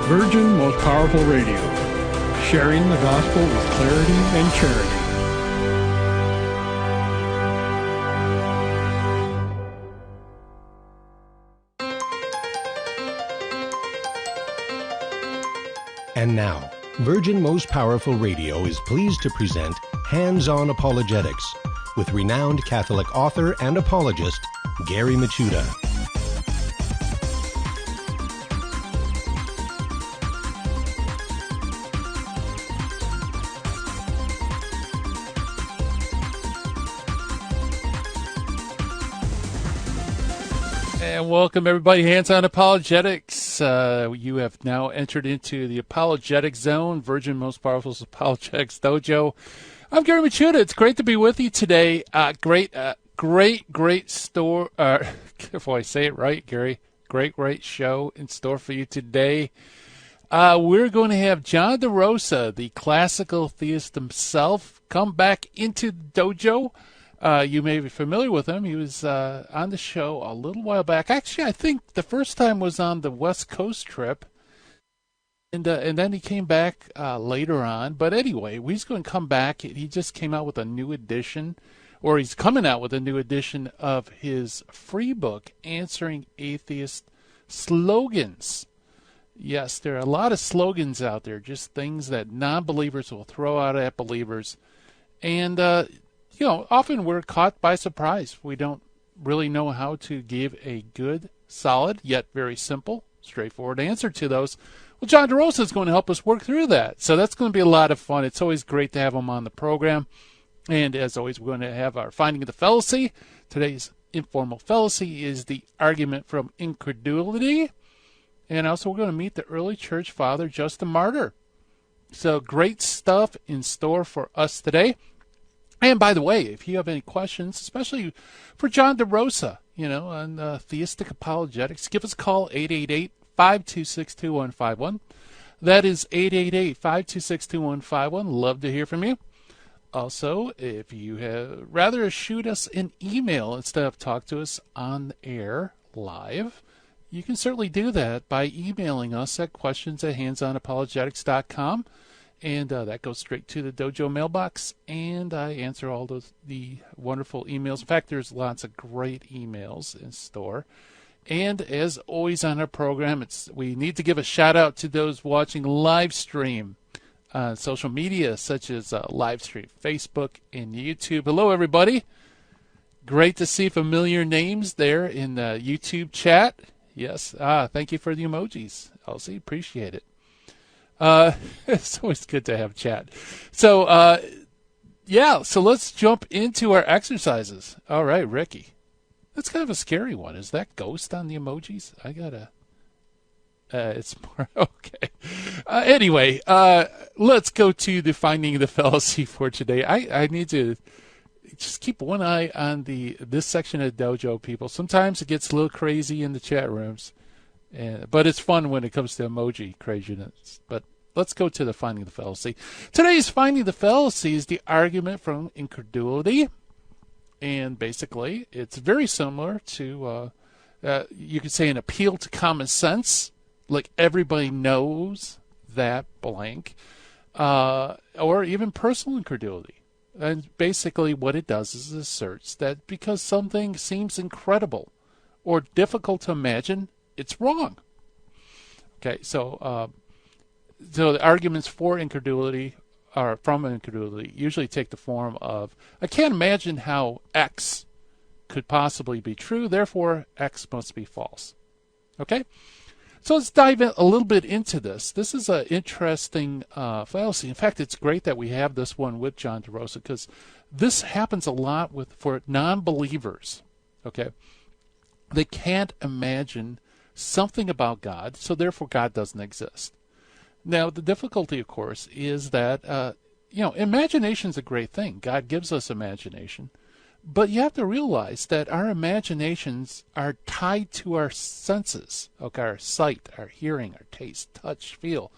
Virgin Most Powerful Radio, sharing the gospel with clarity and charity. And now, Virgin Most Powerful Radio is pleased to present Hands-On Apologetics with renowned Catholic author and apologist, Gary Michuta. And welcome, everybody. Hands-On Apologetics. You have now entered into the Apologetic Zone, Virgin Most Powerful's Apologetics Dojo. I'm Gary Michuta. It's great to be with you today. Great store. If I say it right, Gary. Great show in store for you today. We're going to have John DeRosa, the classical theist himself, come back into the dojo. You may be familiar with him. He was on the show a little while back. Actually, I think the first time was on the West Coast trip, and then he came back later on. But anyway, he's going to come back. He just came out with a new edition, or he's coming out with a new edition of his free book, Answering Atheist Slogans. Yes, there are a lot of slogans out there, just things that non-believers will throw out at believers. And often we're caught by surprise. We don't really know how to give a good, solid, yet very simple, straightforward answer to those. Well, John DeRosa is going to help us work through that. So that's going to be a lot of fun. It's always great to have him on the program. And as always, we're going to have our Finding the Fallacy. Today's informal fallacy is the argument from incredulity. And also we're going to meet the early church father, Justin Martyr. So great stuff in store for us today. And by the way, if you have any questions, especially for John DeRosa, on theistic apologetics, give us a call, 888-526-2151. That is 888-526-2151. Love to hear from you. Also, if you have rather shoot us an email instead of talk to us on air live, you can certainly do that by emailing us at questions@handsonapologetics.com. And that goes straight to the dojo mailbox, and I answer all the wonderful emails. In fact, there's lots of great emails in store. And as always on our program, we need to give a shout-out to those watching live stream on social media, such as live stream, Facebook, and YouTube. Hello, everybody. Great to see familiar names there in the YouTube chat. Yes, thank you for the emojis, Elsie. Appreciate it. It's always good to have chat. So, so let's jump into our exercises. All right, Ricky. That's kind of a scary one. Is that ghost on the emojis? I gotta, it's more, okay. Anyway, let's go to the Finding the Fallacy for today. I need to just keep one eye on this section of dojo, people. Sometimes it gets a little crazy in the chat rooms. But it's fun when it comes to emoji craziness. But let's go to the Finding the Fallacy. Today's Finding the Fallacy is the argument from incredulity. And basically, it's very similar to, you could say, an appeal to common sense. Like everybody knows that blank. Or even personal incredulity. And basically what it does is it asserts that because something seems incredible or difficult to imagine, it's wrong. Okay, so the arguments for incredulity or from incredulity usually take the form of, I can't imagine how X could possibly be true, therefore X must be false. Okay, so let's dive in a little bit into this. This is an interesting fallacy. In fact, it's great that we have this one with John DeRosa because this happens a lot for non-believers. Okay, they can't imagine something about God, so therefore God doesn't exist. Now, the difficulty, of course, is that, imagination's a great thing. God gives us imagination. But you have to realize that our imaginations are tied to our senses, okay, our sight, our hearing, our taste, touch, feel.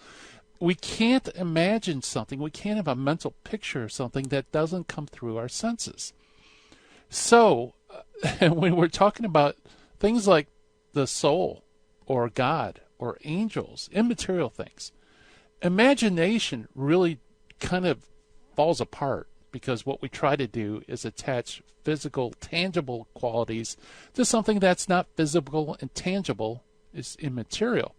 We can't imagine something. We can't have a mental picture of something that doesn't come through our senses. So, when we're talking about things like the soul or God or angels, immaterial things. Imagination really kind of falls apart because what we try to do is attach physical, tangible qualities to something that's not physical and tangible, is immaterial.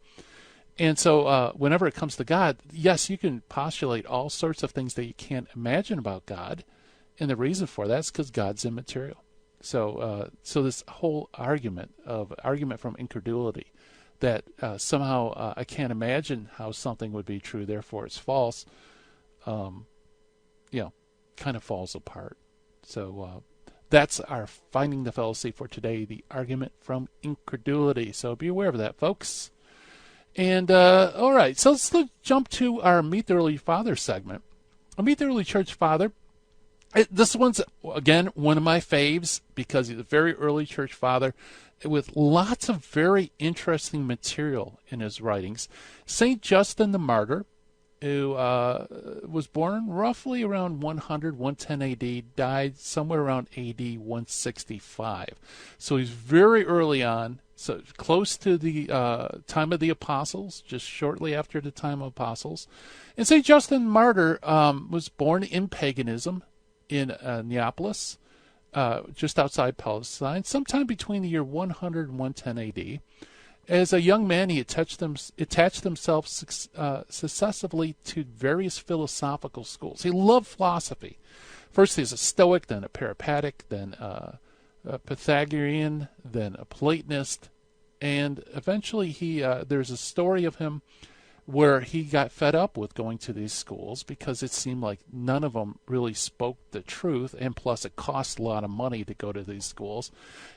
And so whenever it comes to God, yes, you can postulate all sorts of things that you can't imagine about God. And the reason for that is because God's immaterial. So this whole argument from incredulity that somehow I can't imagine how something would be true, therefore it's false, kind of falls apart. So that's our Finding the Fallacy for today, the argument from incredulity. So be aware of that, folks. And all right, so let's jump to our Meet the Early Father segment. Meet the Early Church Father. This one's, again, one of my faves because he's a very early church father with lots of very interesting material in his writings. St. Justin the Martyr, who was born roughly around 100, 110 AD, died somewhere around AD 165. So he's very early on, so close to the time of the apostles, just shortly after the time of apostles. And St. Justin the Martyr was born in paganism in Neapolis, just outside Palestine, sometime between the year 100 and 110 AD. As a young man, he attached himself successively to various philosophical schools. He loved philosophy. First, he was a Stoic, then a Peripatetic, then a Pythagorean, then a Platonist, and eventually there's a story of him where he got fed up with going to these schools because it seemed like none of them really spoke the truth, and plus it cost a lot of money to go to these schools.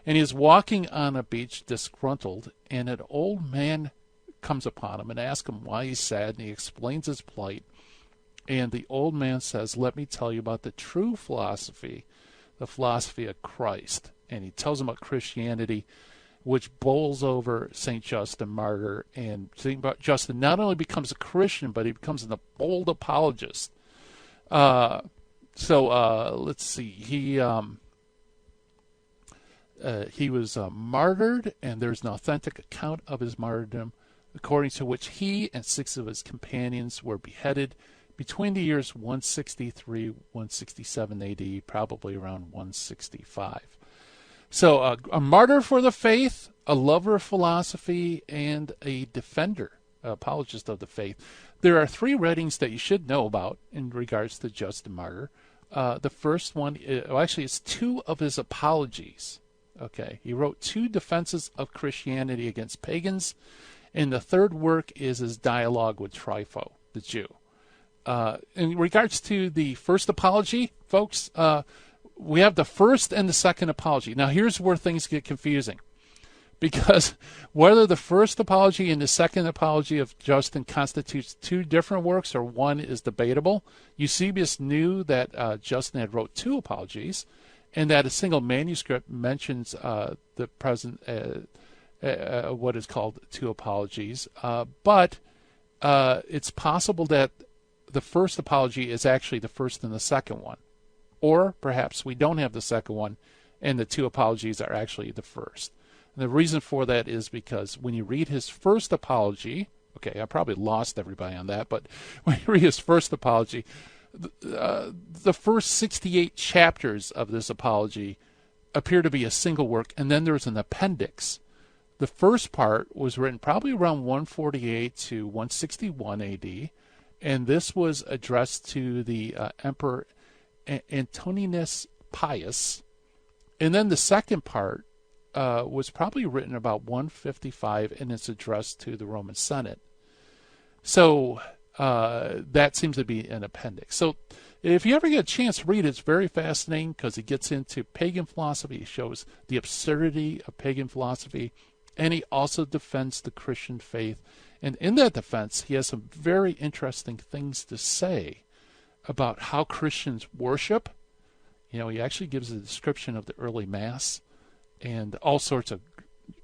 And he's walking on a beach disgruntled, and an old man comes upon him and asks him why he's sad, and he explains his plight. And the old man says, "Let me tell you about the true philosophy, the philosophy of Christ." And he tells him about Christianity, which bowls over St. Justin Martyr, and St. Justin not only becomes a Christian, but he becomes a bold apologist. Let's see. He was martyred, and there's an authentic account of his martyrdom, according to which he and 6 of his companions were beheaded between the years 163, 167 AD, probably around 165. So a martyr for the faith, a lover of philosophy, and a defender, apologist of the faith. There are 3 writings that you should know about in regards to Justin Martyr. The first one, it's 2 of his apologies. Okay, he wrote 2 defenses of Christianity against pagans, and the third work is his dialogue with Trypho, the Jew. In regards to the first apology, folks, we have the first and the second apology. Now, here's where things get confusing, because whether the first apology and the second apology of Justin constitutes 2 different works or one is debatable. Eusebius knew that Justin had wrote 2 apologies, and that a single manuscript mentions the present what is called 2 apologies. But it's possible that the first apology is actually the first and the second one. Or perhaps we don't have the second one, and the 2 apologies are actually the first. And the reason for that is because when you read his first apology, okay, I probably lost everybody on that, but when you read his first apology, the first 68 chapters of this apology appear to be a single work, and then there's an appendix. The first part was written probably around 148 to 161 AD, and this was addressed to the Emperor Antoninus Pius. And then the second part was probably written about 155, and it's addressed to the Roman Senate. So that seems to be an appendix. So if you ever get a chance to read it, it's very fascinating because he gets into pagan philosophy. He shows the absurdity of pagan philosophy, and he also defends the Christian faith. And in that defense, he has some very interesting things to say about how Christians worship. You know, he actually gives a description of the early Mass and all sorts of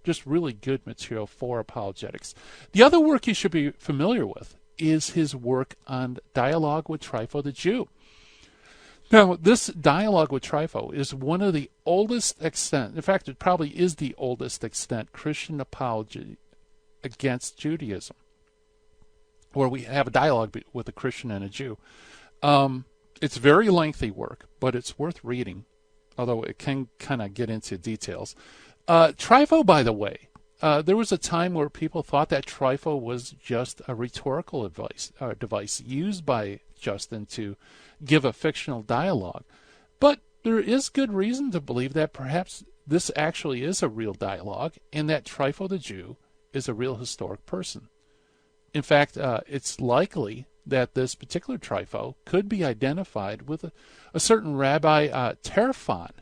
just really good material for apologetics. The other work you should be familiar with is his work on dialogue with Trypho the Jew. Now, this dialogue with Trypho is one of the oldest extant, in fact, it probably is the oldest extant Christian apology against Judaism, where we have a dialogue with a Christian and a Jew. It's very lengthy work, but it's worth reading, although it can kind of get into details. Trifo, by the way, there was a time where people thought that Trifo was just a rhetorical device used by Justin to give a fictional dialogue. But there is good reason to believe that perhaps this actually is a real dialogue and that Trifo the Jew is a real historic person. In fact, it's likely that this particular Trifo could be identified with a certain Rabbi Terfan,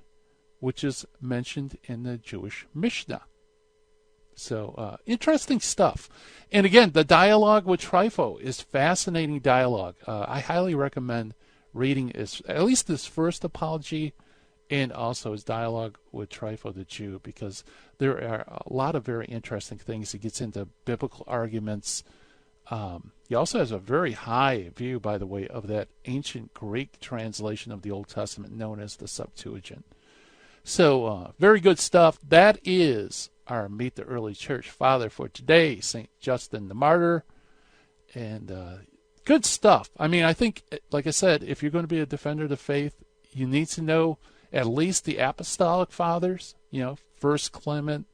which is mentioned in the Jewish Mishnah. So, interesting stuff. And again, the dialogue with Trifo is fascinating dialogue. I highly recommend reading at least this first apology and also his dialogue with Trifo the Jew, because there are a lot of very interesting things. He gets into biblical arguments. He also has a very high view, by the way, of that ancient Greek translation of the Old Testament known as the Septuagint. So, very good stuff. That is our Meet the Early Church Father for today, St. Justin the Martyr. And good stuff. I mean, I think, like I said, if you're going to be a defender of the faith, you need to know at least the apostolic fathers, First Clement,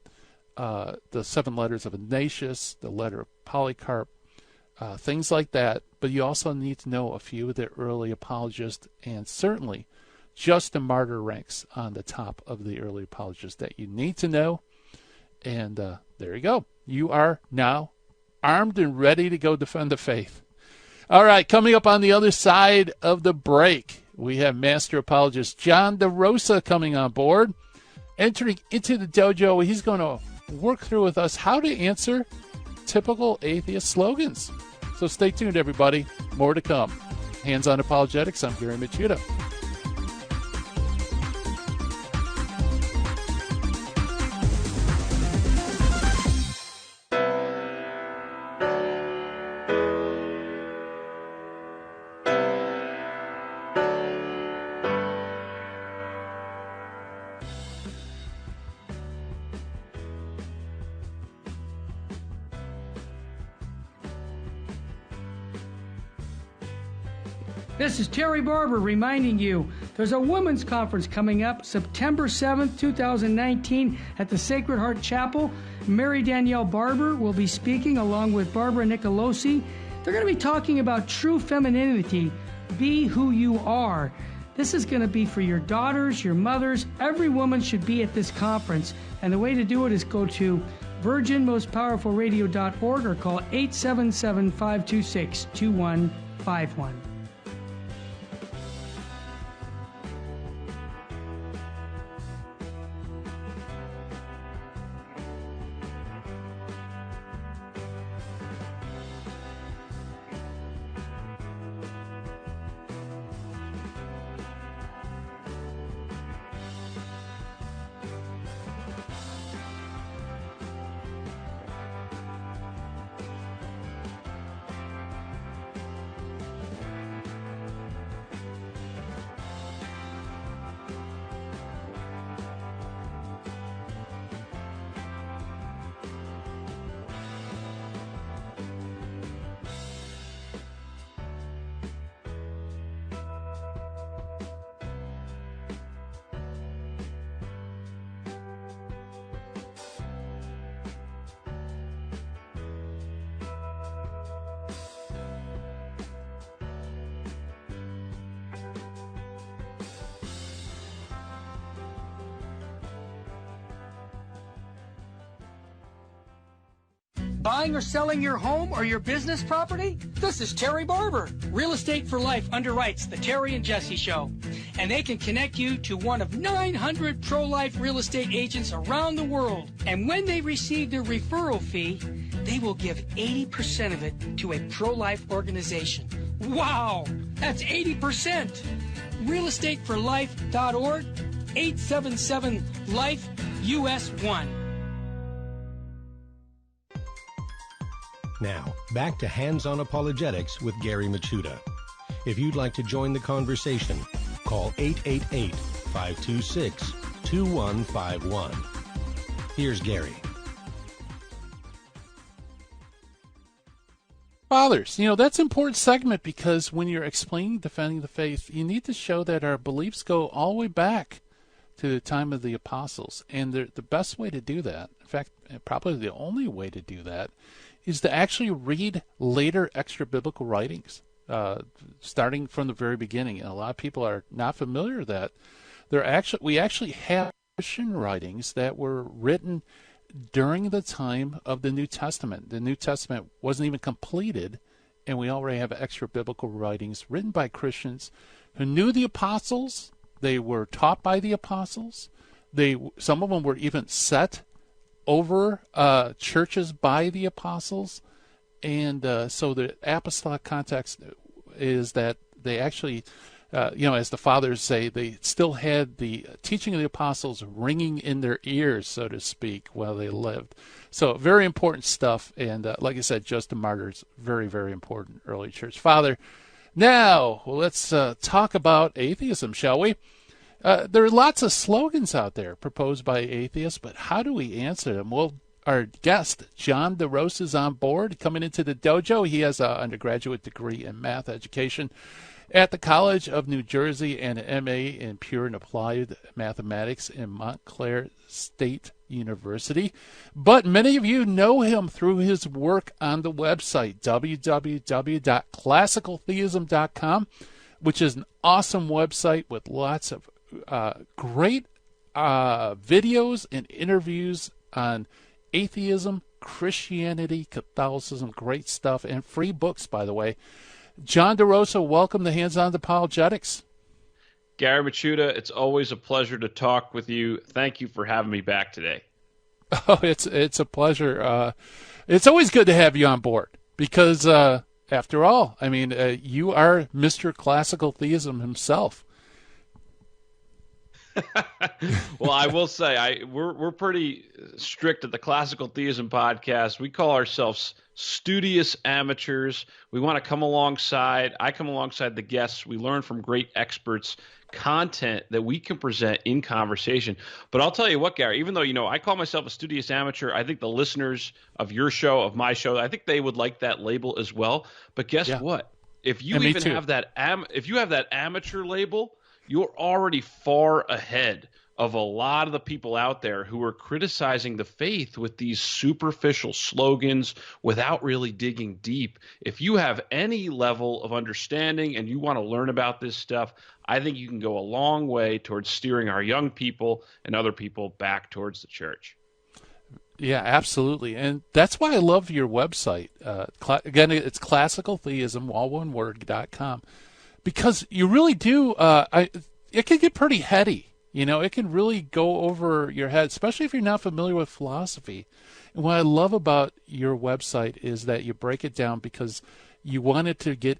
the 7 letters of Ignatius, the letter of Polycarp, things like that. But you also need to know a few of the early apologists, and certainly Justin Martyr ranks on the top of the early apologists that you need to know. And there you go. You are now armed and ready to go defend the faith. All right, coming up on the other side of the break, we have Master Apologist John DeRosa coming on board. Entering into the dojo, he's going to work through with us how to answer typical atheist slogans. So stay tuned, everybody. More to come. Hands on Apologetics. I'm Gary Machuda. This is Terry Barber reminding you there's a women's conference coming up September 7th, 2019 at the Sacred Heart Chapel. Mary Danielle Barber will be speaking along with Barbara Nicolosi. They're going to be talking about true femininity, be who you are. This is going to be for your daughters, your mothers. Every woman should be at this conference. And the way to do it is go to virginmostpowerfulradio.org or call 877-526-2151. Buying or selling your home or your business property? This is Terry Barber. Real Estate for Life underwrites the Terry and Jesse Show. And they can connect you to one of 900 pro-life real estate agents around the world. And when they receive their referral fee, they will give 80% of it to a pro-life organization. Wow! That's 80%! realestateforlife.org, 877-LIFE-US1. Now, back to Hands on Apologetics with Gary Machuda. If you'd like to join the conversation, call 888-526-2151. Here's Gary. fathers. That's an important segment because when you're explaining defending the faith, you need to show that our beliefs go all the way back to the time of the apostles. And the best way to do that, in fact, probably the only way to do that, is to actually read later extra biblical writings, starting from the very beginning. And a lot of people are not familiar with that. We actually have Christian writings that were written during the time of the New Testament. The New Testament wasn't even completed, and we already have extra biblical writings written by Christians who knew the apostles. They were taught by the apostles. Some of them were even set over churches by the apostles. And so the apostolic context is that they actually, as the fathers say, they still had the teaching of the apostles ringing in their ears, so to speak, while they lived. So very important stuff. And like I said, Justin Martyr's very, very important early church father. Now, let's talk about atheism, shall we? There are lots of slogans out there proposed by atheists, but how do we answer them? Well, our guest, John DeRosa, is on board, coming into the dojo. He has an undergraduate degree in math education at the College of New Jersey and an MA in Pure and Applied Mathematics in Montclair State University. But many of you know him through his work on the website, www.classicaltheism.com, which is an awesome website with lots of great videos and interviews on atheism, Christianity, Catholicism, great stuff, and free books, by the way. John DeRosa, welcome to Hands On Apologetics. Gary Machuda, it's always a pleasure to talk with you. Thank you for having me back today. Oh, it's a pleasure. It's always good to have you on board because, after all, I mean, you are Mr. Classical Theism himself. Well, I will say we're pretty strict at the Classical Theism podcast. We call ourselves studious amateurs. We want to come alongside. I come alongside the guests. We learn from great experts, content that we can present in conversation. But I'll tell you what, Gary, even though, I call myself a studious amateur, I think the listeners of your show, of my show, I think they would like that label as well. But guess what? If you even have that amateur label, you're already far ahead of a lot of the people out there who are criticizing the faith with these superficial slogans without really digging deep. If you have any level of understanding and you want to learn about this stuff, I think you can go a long way towards steering our young people and other people back towards the church. Yeah, absolutely. And that's why I love your website. Again, it's classicaltheism, all one word.com. Because you really do, it can get pretty heady. It can really go over your head, especially if you're not familiar with philosophy. And what I love about your website is that you break it down because you want it to get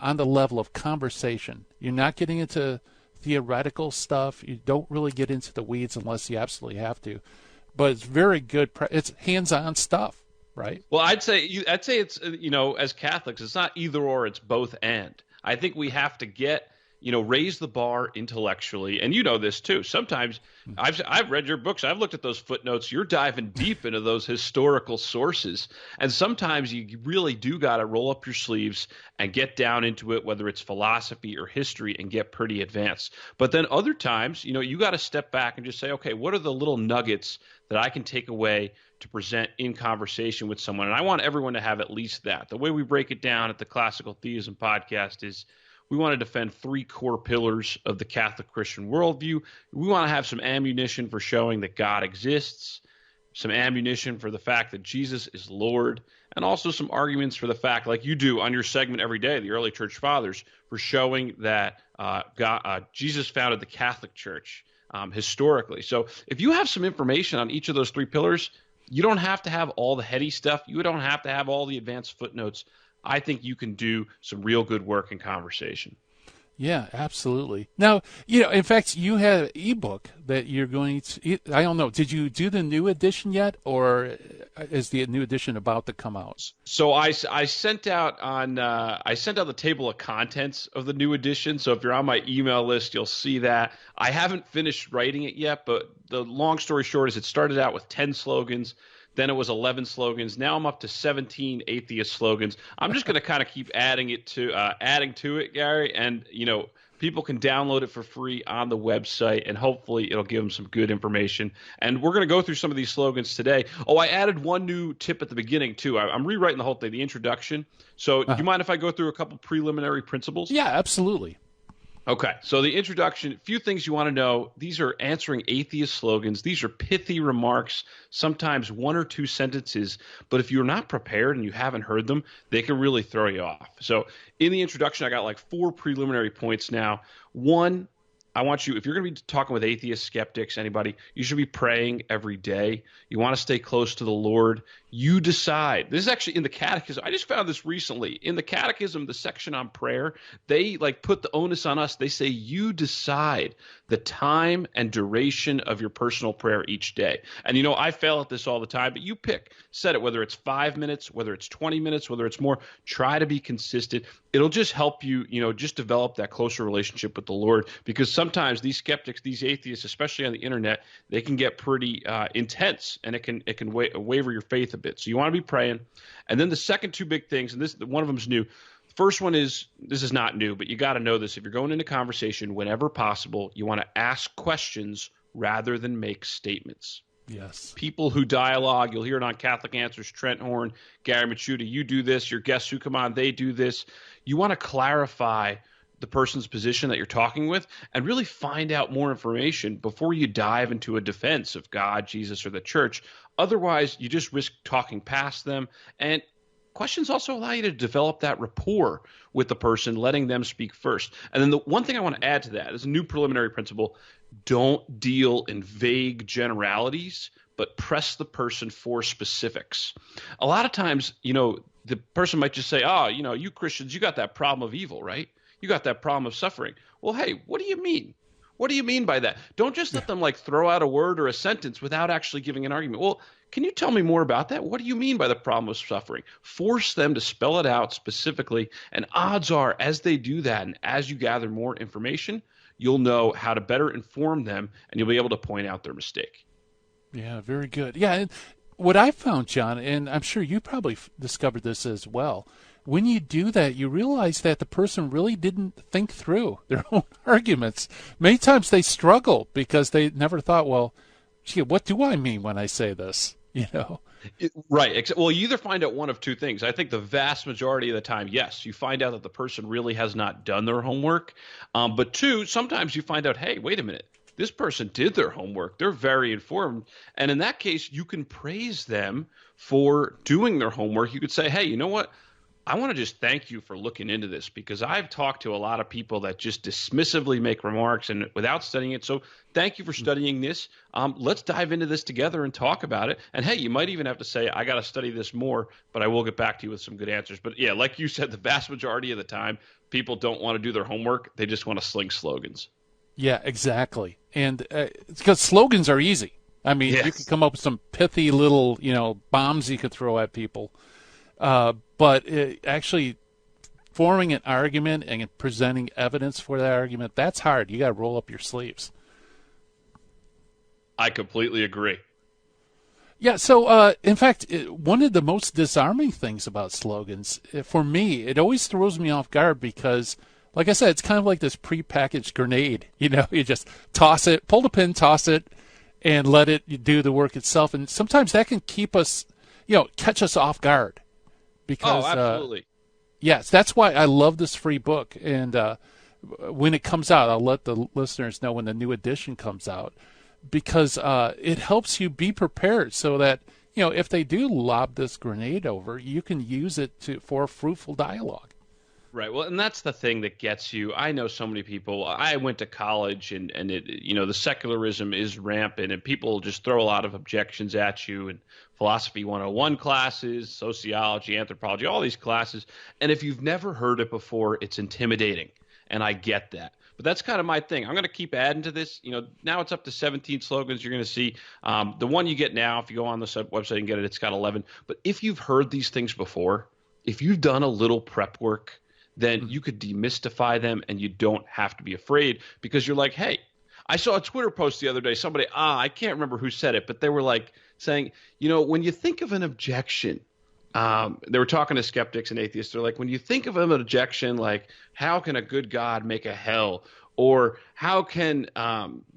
on the level of conversation. You're not getting into theoretical stuff. You don't really get into the weeds unless you absolutely have to. But it's very good. It's hands-on stuff, right? Well, I'd say it's, as Catholics, it's not either or, it's both and. I think we have to raise the bar intellectually. And you know this too. Sometimes I've read your books. I've looked at those footnotes. You're diving deep into those historical sources. And sometimes you really do got to roll up your sleeves and get down into it, whether it's philosophy or history, and get pretty advanced. But then other times, you got to step back and just say, okay, what are the little nuggets that I can take away to present in conversation with someone? And I want everyone to have at least that. The way we break it down at the Classical Theism podcast is we want to defend three core pillars of the Catholic Christian worldview. We want to have some ammunition for showing that God exists, some ammunition for the fact that Jesus is Lord, and also some arguments for the fact, like you do on your segment every day, the early church fathers, for showing that Jesus founded the Catholic Church historically. So if you have some information on each of those three pillars, you don't have to have all the heady stuff. You don't have to have all the advanced footnotes. I think you can do some real good work in conversation. Yeah, absolutely. Now, in fact, you have an ebook that you're going to, I don't know, did you do the new edition yet, or is the new edition about to come out? So I sent out the table of contents of the new edition. So if you're on my email list, you'll see that. I haven't finished writing it yet, but the long story short is it started out with 10 slogans. Then it was 11 slogans. Now I'm up to 17 atheist slogans. I'm just going to kind of keep adding to it, Gary. And, people can download it for free on the website, and hopefully it'll give them some good information. And we're going to go through some of these slogans today. Oh, I added one new tip at the beginning, too. I'm rewriting the whole thing, the introduction. So do you mind if I go through a couple preliminary principles? Yeah, absolutely. Okay, so the introduction, a few things you want to know. These are answering atheist slogans. These are pithy remarks, sometimes one or two sentences. But if you're not prepared and you haven't heard them, they can really throw you off. So in the introduction, I got like 4 preliminary points now. One, I want you, if you're going to be talking with atheists, skeptics, anybody, you should be praying every day. You want to stay close to the Lord. You decide. This is actually in the catechism. I just found this recently. In the catechism, the section on prayer, they put the onus on us. They say you decide the time and duration of your personal prayer each day. And I fail at this all the time, but you pick. Set it, whether it's 5 minutes, whether it's 20 minutes, whether it's more. Try to be consistent. It'll just help you, just develop that closer relationship with the Lord, because sometimes these skeptics, these atheists, especially on the internet, they can get pretty intense, and it can waver your faith a bit. So you want to be praying. And then the second 2 big things, and one of them is new. The first one is, this is not new, but you got to know this. If you're going into conversation, whenever possible, you want to ask questions rather than make statements. Yes. People who dialogue, you'll hear it on Catholic Answers, Trent Horn, Gary Machuda, you do this. Your guests who come on, they do this. You want to clarify the person's position that you're talking with and really find out more information before you dive into a defense of God, Jesus, or the church. Otherwise, you just risk talking past them. And questions also allow you to develop that rapport with the person, letting them speak first. And then the one thing I want to add to that is a new preliminary principle. Don't deal in vague generalities, but press the person for specifics. A lot of times, the person might just say, you Christians, you got that problem of evil, right? You got that problem of suffering. Well, hey, what do you mean? What do you mean by that? Don't just let them throw out a word or a sentence without actually giving an argument. Well, can you tell me more about that? What do you mean by the problem of suffering? Force them to spell it out specifically. And odds are, as they do that and as you gather more information, you'll know how to better inform them, and you'll be able to point out their mistake. Yeah, very good. Yeah, and what I found, John, and I'm sure you probably discovered this as well, when you do that, you realize that the person really didn't think through their own arguments. Many times they struggle because they never thought, well, gee, what do I mean when I say this? Right. Well, you either find out one of 2 things. I think the vast majority of the time, yes, you find out that the person really has not done their homework. But 2, sometimes you find out, hey, wait a minute, this person did their homework. They're very informed. And in that case, you can praise them for doing their homework. You could say, hey, you know what? I want to just thank you for looking into this, because I've talked to a lot of people that just dismissively make remarks and without studying it. So thank you for studying this. Let's dive into this together and talk about it. And hey, you might even have to say, I got to study this more, but I will get back to you with some good answers. But yeah, like you said, the vast majority of the time, people don't want to do their homework. They just want to sling slogans. Yeah, exactly. And because slogans are easy. I mean, Yes. You can come up with some pithy little, bombs you could throw at people. But actually forming an argument and presenting evidence for that argument, that's hard. You got to roll up your sleeves. I completely agree. Yeah, so in fact, one of the most disarming things about slogans, for me, it always throws me off guard because, like I said, it's kind of like this prepackaged grenade. You just toss it, pull the pin, toss it, and let it do the work itself. And sometimes that can keep us, catch us off guard. Because, absolutely. Yes, that's why I love this free book. And when it comes out, I'll let the listeners know when the new edition comes out, because it helps you be prepared so that, if they do lob this grenade over, you can use it for a fruitful dialogue. Right. Well, and that's the thing that gets you. I know so many people. I went to college, and it, the secularism is rampant, and people just throw a lot of objections at you, and philosophy 101 classes, sociology, anthropology, all these classes. And if you've never heard it before, it's intimidating, and I get that. But that's kind of my thing. I'm going to keep adding to this. Now it's up to 17 slogans. You're going to see the one you get now. If you go on the website and get it, it's got 11. But if you've heard these things before, if you've done a little prep work, then you could demystify them, and you don't have to be afraid, because you're like, hey, I saw a Twitter post the other day. Somebody, I can't remember who said it, but they were like, saying, when you think of an objection, they were talking to skeptics and atheists. They're like, when you think of an objection, like, how can a good God make a hell? Or how can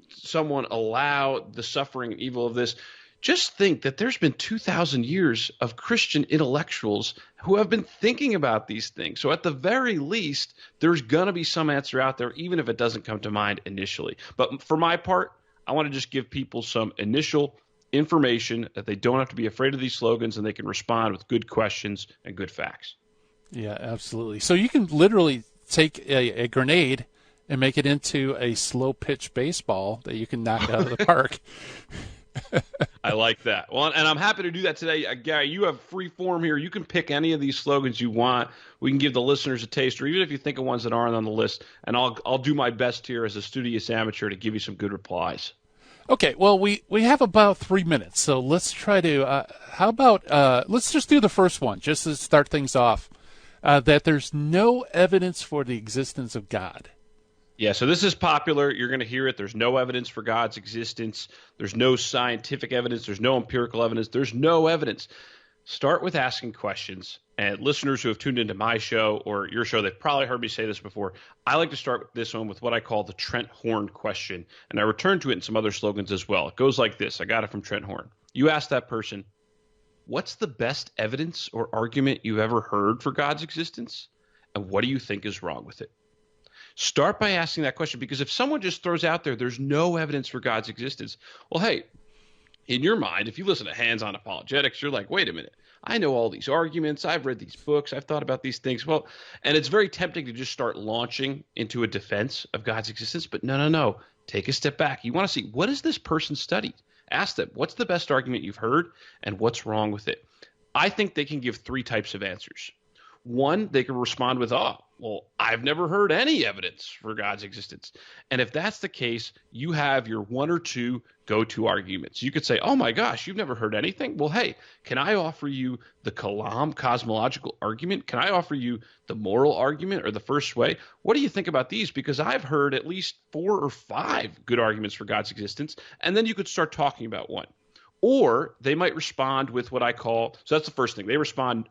someone allow the suffering and evil of this? Just think that there's been 2,000 years of Christian intellectuals who have been thinking about these things. So at the very least, there's going to be some answer out there, even if it doesn't come to mind initially. But for my part, I want to just give people some initial information that they don't have to be afraid of these slogans, and they can respond with good questions and good facts. Yeah, absolutely. So you can literally take a grenade and make it into a slow-pitch baseball that you can knock out of the park. I like that. Well, and I'm happy to do that today. Gary, you have free form here. You can pick any of these slogans you want. We can give the listeners a taste, or even if you think of ones that aren't on the list, and I'll do my best here as a studious amateur to give you some good replies. Okay, well, we have about 3 minutes, so let's try to, how about, let's just do the first one, just to start things off, that there's no evidence for the existence of God. Yeah, so this is popular. You're going to hear it. There's no evidence for God's existence. There's no scientific evidence. There's no empirical evidence. There's no evidence. Start with asking questions. And listeners who have tuned into my show or your show, they've probably heard me say this before. I like to start with this one with what I call the Trent Horn question. And I return to it in some other slogans as well. It goes like this. I got it from Trent Horn. You ask that person, what's the best evidence or argument you've ever heard for God's existence? And what do you think is wrong with it? Start by asking that question, because if someone just throws out there's no evidence for God's existence, well, hey, in your mind, if you listen to Hands-On Apologetics, you're like, wait a minute, I know all these arguments, I've read these books, I've thought about these things. Well, and it's very tempting to just start launching into a defense of God's existence, but no. Take a step back. You want to see, what has this person studied? Ask them, what's the best argument you've heard, and what's wrong with it? I think they can give three types of answers. One, they can respond with, well, I've never heard any evidence for God's existence. And if that's the case, you have your one or two go-to arguments. You could say, oh my gosh, you've never heard anything? Well, hey, can I offer you the Kalam cosmological argument? Can I offer you the moral argument or the first way? What do you think about these? Because I've heard at least 4 or 5 good arguments for God's existence. And then you could start talking about one. Or they might respond with what I call, so that's the first thing. They respond,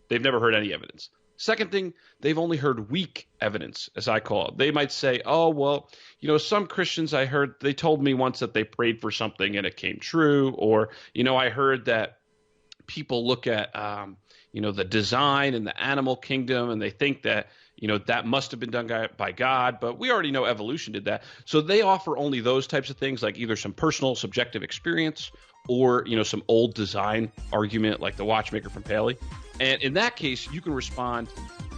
they've never heard any evidence. Second thing, they've only heard weak evidence, as I call it. They might say, oh, well, some Christians I heard, they told me once that they prayed for something and it came true. Or, I heard that people look at, the design in the animal kingdom and they think that, that must have been done by God, but we already know evolution did that. So they offer only those types of things, like either some personal subjective experience or, some old design argument like the watchmaker from Paley. And in that case, you can respond,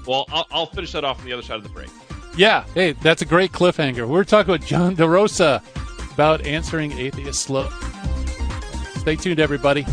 well, I'll finish that off on the other side of the break. Yeah, hey, that's a great cliffhanger. We're talking with John DeRosa about answering atheist slogans. Stay tuned, everybody.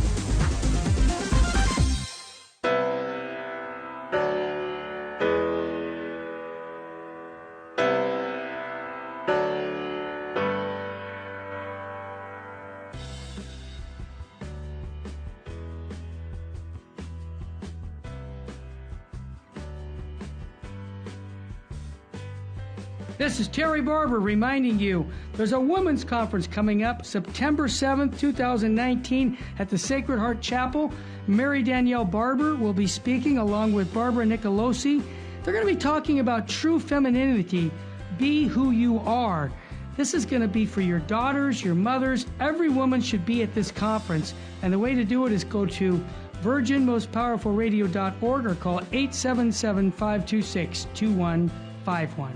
This is Terry Barber reminding you there's a women's conference coming up September 7th, 2019 at the Sacred Heart Chapel. Mary Danielle Barber will be speaking along with Barbara Nicolosi. They're going to be talking about true femininity, be who you are. This is going to be for your daughters, your mothers. Every woman should be at this conference. And the way to do it is go to virginmostpowerfulradio.org or call 877-526-2151.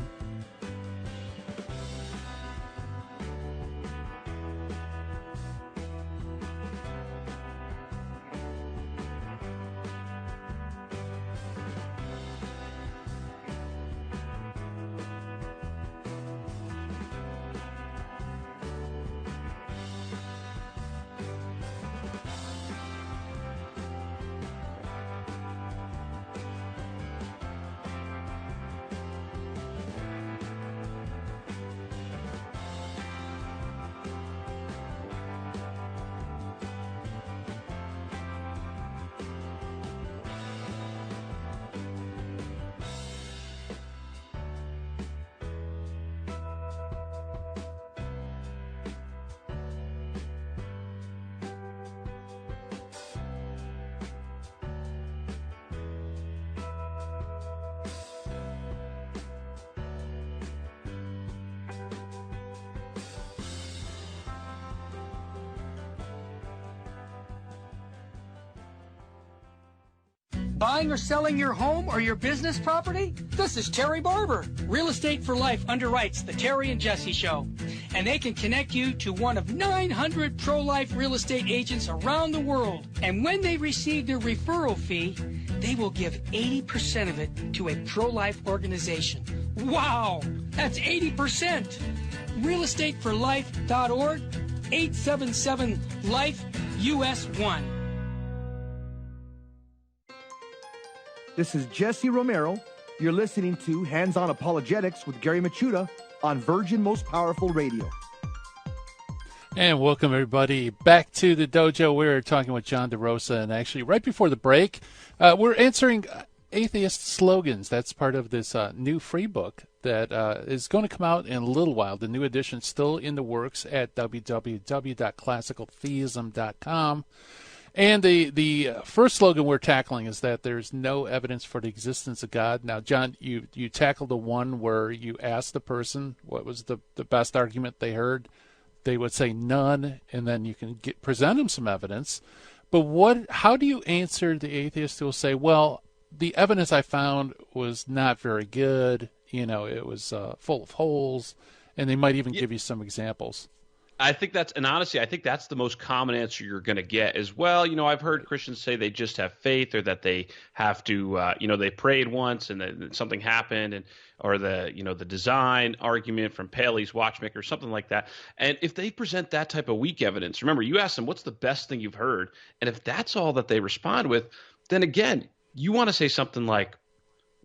Buying or selling your home or your business property? This is Terry Barber. Real Estate for Life underwrites the Terry and Jesse Show. And they can connect you to one of 900 pro-life real estate agents around the world. And when they receive their referral fee, they will give 80% of it to a pro-life organization. Wow, that's 80%. realestateforlife.org, 877-LIFE-US1. This is Jesse Romero. You're listening to Hands On Apologetics with Gary Machuda on Virgin Most Powerful Radio. And welcome, everybody, back to the dojo. We're talking with John DeRosa, and actually right before the break, we're answering Atheist Slogans. That's part of this new free book that is going to come out in a little while. The new edition still in the works at www.classicaltheism.com. And the first slogan we're tackling is that there's no evidence for the existence of God. Now, John, you tackled the one where you asked the person what was the best argument they heard. They would say none, and then you can present them some evidence. But how do you answer the atheist who will say, well, the evidence I found was not very good, it was full of holes, and they might even give you some examples. I think honestly, I think that's the most common answer you're going to get is, well, I've heard Christians say they just have faith, or that they have to, they prayed once and then something happened, or the design argument from Paley's watchmaker, something like that. And if they present that type of weak evidence, remember, you ask them, what's the best thing you've heard? And if that's all that they respond with, then again, you want to say something like,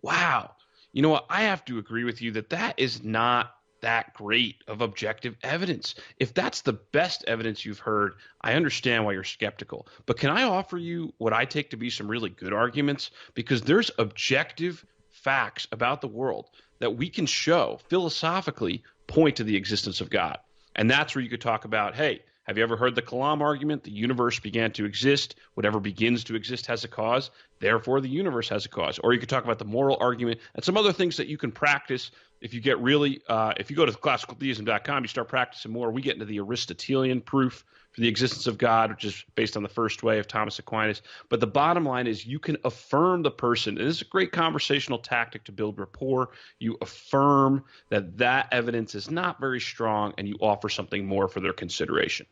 wow, you know what? I have to agree with you that is not that great of objective evidence. If that's the best evidence you've heard, I understand why you're skeptical. But can I offer you what I take to be some really good arguments? Because there's objective facts about the world that we can show philosophically point to the existence of God. And that's where you could talk about, hey, have you ever heard the Kalam argument? The universe began to exist. Whatever begins to exist has a cause. Therefore, the universe has a cause. Or you could talk about the moral argument and some other things that you can practice. If you get really, if you go to classicaltheism.com, you start practicing more. We get into the Aristotelian proof for the existence of God, which is based on the first way of Thomas Aquinas. But the bottom line is you can affirm the person. And this is a great conversational tactic to build rapport. You affirm that evidence is not very strong, and you offer something more for their consideration.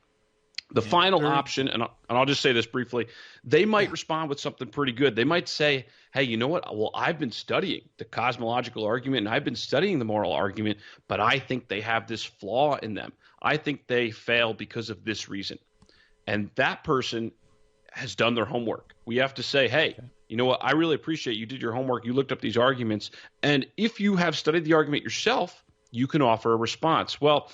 The final option, and I'll just say this briefly, they might respond with something pretty good. They might say, hey, you know what? Well, I've been studying the cosmological argument, and I've been studying the moral argument, but I think they have this flaw in them. I think they fail because of this reason. And that person has done their homework. We have to say, hey, you know what? I really appreciate you did your homework. You looked up these arguments. And if you have studied the argument yourself, you can offer a response. Well,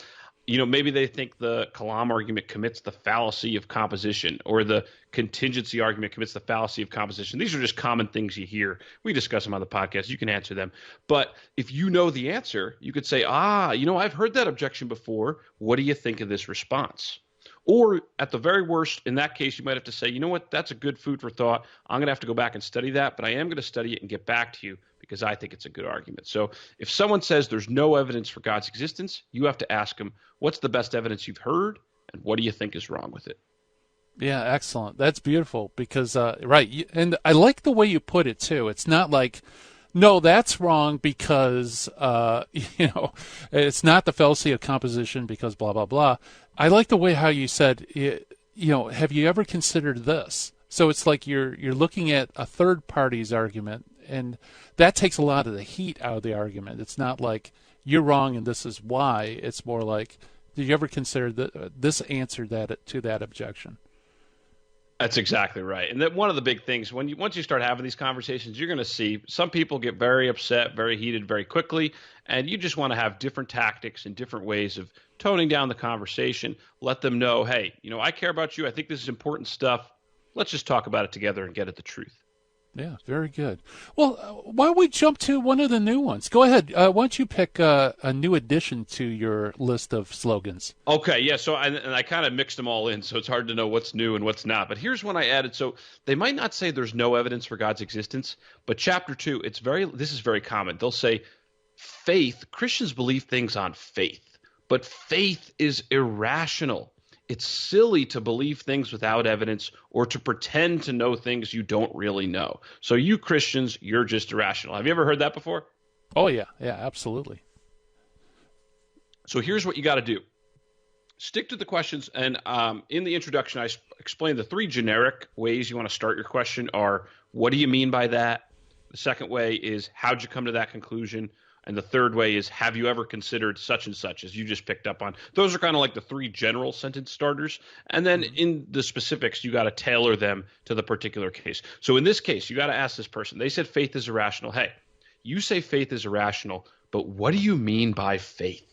maybe they think the Kalam argument commits the fallacy of composition, or the contingency argument commits the fallacy of composition. These are just common things you hear. We discuss them on the podcast. You can answer them. But if you know the answer, you could say, I've heard that objection before. What do you think of this response? Or at the very worst, in that case, you might have to say, you know what, that's a good food for thought. I'm going to have to go back and study that, but I am going to study it and get back to you because I think it's a good argument. So if someone says there's no evidence for God's existence, you have to ask them, what's the best evidence you've heard, and what do you think is wrong with it? Yeah, excellent. That's beautiful because, right, and I like the way you put it, too. It's not like, no, that's wrong because, it's not the fallacy of composition because blah, blah, blah. I like the way how you said, have you ever considered this? So it's like you're looking at a third party's argument, and that takes a lot of the heat out of the argument. It's not like you're wrong and this is why. It's more like, did you ever consider this answer to that objection? That's exactly right. And that one of the big things, once you start having these conversations, you're going to see some people get very upset, very heated very quickly, and you just want to have different tactics and different ways of toning down the conversation. Let them know, hey, I care about you. I think this is important stuff. Let's just talk about it together and get at the truth. Yeah, very good. Well, why don't we jump to one of the new ones? Go ahead. Why don't you pick a new addition to your list of slogans? Okay, yeah. So I kind of mixed them all in, so it's hard to know what's new and what's not. But here's one I added. So they might not say there's no evidence for God's existence, but chapter 2, this is very common. They'll say faith. Christians believe things on faith, but faith is irrational. it's silly to believe things without evidence or to pretend to know things you don't really know. So you Christians, you're just irrational. Have you ever heard that before? Oh, yeah. Yeah, absolutely. So here's what you got to do. Stick to the questions. And in the introduction, I explained the three generic ways you want to start your question are, what do you mean by that? The second way is, how'd you come to that conclusion? And the third way is, have you ever considered such and such, as you just picked up on? Those are kind of like the three general sentence starters. And then in the specifics, you got to tailor them to the particular case. So in this case, you got to ask this person. They said faith is irrational. Hey, you say faith is irrational, but what do you mean by faith?